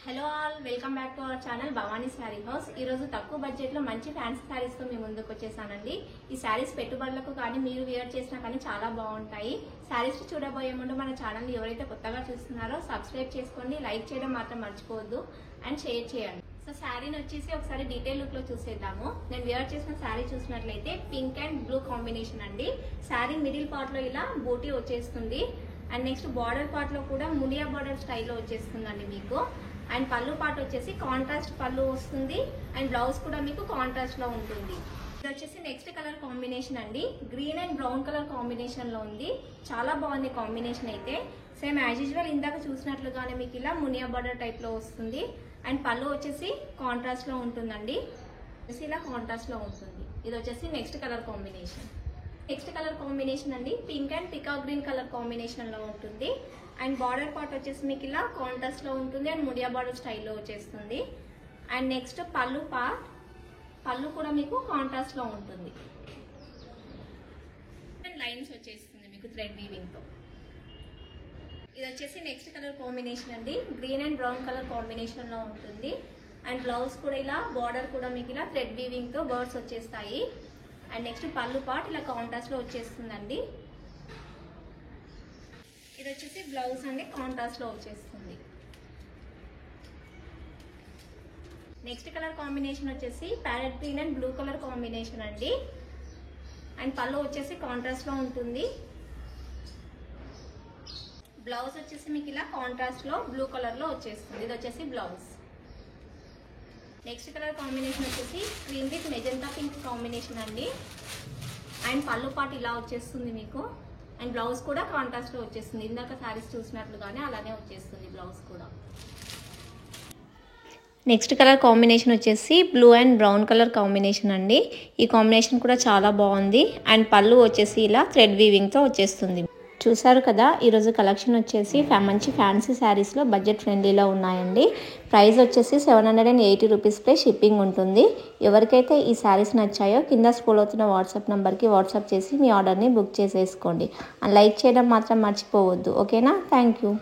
Hello all, welcome back to our channel Bhavani sari house. ఈ రోజు తక్కువ బడ్జెట్ లో మంచి ఫ్యాన్సీ శారీస్ తో మీ ముందుకు వచ్చేసానండి. ఈ శారీస్ పెట్టుబడులకు కానీ మీరు వేర్ చేసినా కానీ చాలా బాగుంటాయి. శారీస్ చూడబోయే ముందు మన ఛానల్ ని ఎవరైతే కొత్తగా చూస్తున్నారో సబ్స్క్రైబ్ చేసుకోండి, లైక్ చేయడం మాత్రం మర్చిపోవద్దు అండ్ షేర్ చేయండి. సో శారీని వచ్చేసి ఒకసారి డీటెయిల్ లుక్ లో చూసేద్దాము. నేను వేర్ చేసిన శారీ చూసినట్లయితే పింక్ అండ్ బ్లూ కాంబినేషన్ అండి. శారీ మిడిల్ పార్ట్ లో ఇలా బూటీ వచ్చేస్తుంది అండ్ నెక్స్ట్ బార్డర్ పార్ట్ లో కూడా మునియా బార్డర్ స్టైల్లో వచ్చేస్తుందండి మీకు. అండ్ పళ్ళు పార్ట్ వచ్చేసి కాంట్రాస్ట్ పళ్ళు వస్తుంది అండ్ బ్లౌజ్ కూడా మీకు కాంట్రాస్ట్ లో ఉంటుంది. ఇది వచ్చేసి నెక్స్ట్ కలర్ కాంబినేషన్ అండి. Green and brown colour combination లో ఉంది. చాలా బాగుంది కాంబినేషన్ అయితే. సేమ్ యాజ్ యూజువల్ ఇందాక చూసినట్లుగానే మీకు ఇలా మునియా బార్డర్ టైప్ లో వస్తుంది అండ్ పళ్ళు వచ్చేసి కాంట్రాస్ట్ లో ఉంటుందండి. ఇలా కాంట్రాస్ట్ లో ఉంటుంది. ఇది వచ్చేసి next colour combination. Next colour combination అండి పింక్ అండ్ పికా గ్రీన్ కలర్ కాంబినేషన్ లో ఉంటుంది అండ్ బార్డర్ పార్ట్ వచ్చేసి మీకు ఇలా కాంట్రాస్ట్ లో ఉంటుంది అండ్ ముడియా బార్డర్ స్టైల్లో వచ్చేస్తుంది. అండ్ నెక్స్ట్ పళ్ళు పార్ట్, పళ్ళు కూడా మీకు కాంట్రాస్ట్ లో ఉంటుంది అండ్ లైన్స్ వచ్చేస్తుంది మీకు థ్రెడ్ వీవింగ్ తో. ఇది వచ్చేసి నెక్స్ట్ కలర్ కాంబినేషన్ అండి. Green and brown colour combination లో ఉంటుంది అండ్ బ్లౌజ్ కూడా ఇలా బార్డర్ కూడా మీకు ఇలా థ్రెడ్ వీవింగ్ తో బర్డ్స్ వచ్చేస్తాయి. అండ్ నెక్స్ట్ పళ్ళు పార్ట్ ఇలా కాంట్రాస్ట్ లో వచ్చేస్తుందండి. ఇది వచ్చేసి బ్లౌజ్ అండి, కాంట్రాస్ట్ లో వచ్చేస్తుంది. నెక్స్ట్ కలర్ కాంబినేషన్ వచ్చేసి parrot green and blue colour combination అండి. అండ్ పళ్ళు వచ్చేసి కాంట్రాస్ట్ లో ఉంటుంది. బ్లౌజ్ వచ్చేసి మీకు ఇలా కాంట్రాస్ట్ లో బ్లూ కలర్ లో వచ్చేస్తుంది. ఇది వచ్చేసి బ్లౌజ్. నెక్స్ట్ కలర్ కాంబినేషన్ వచ్చేసి cream with magenta pink combination అండి. అండ్ పళ్ళు పార్ట్ ఇలా వచ్చేస్తుంది మీకు అండ్ బ్లౌజ్ కూడా కాంట్రాస్ట్ లో వచ్చేస్తుంది. ఇందాక శారీస్ చూసినట్లుగానే అలానే వచ్చేస్తుంది బ్లౌజ్ కూడా. నెక్స్ట్ కలర్ కాంబినేషన్ వచ్చేసి blue and brown colour combination అండి. ఈ కాంబినేషన్ కూడా చాలా బాగుంది అండ్ పళ్ళు వచ్చేసి ఇలా థ్రెడ్ వీవింగ్ తో వచ్చేస్తుంది. చూసారు కదా, ఈరోజు కలెక్షన్ వచ్చేసి మంచి ఫ్యాన్సీ శారీస్లో బడ్జెట్ ఫ్రెండ్లీలో ఉన్నాయండి. ప్రైస్ వచ్చేసి 780 రూపీస్ ప్లస్ షిప్పింగ్ ఉంటుంది. ఎవరికైతే ఈ శారీస్ నచ్చాయో కింద స్క్రోల్ అవుతున్న వాట్సాప్ నెంబర్కి వాట్సాప్ చేసి మీ ఆర్డర్ని బుక్ చేసేసుకోండి. లైక్ చేయడం మాత్రం మర్చిపోవద్దు. ఓకేనా? Thank you.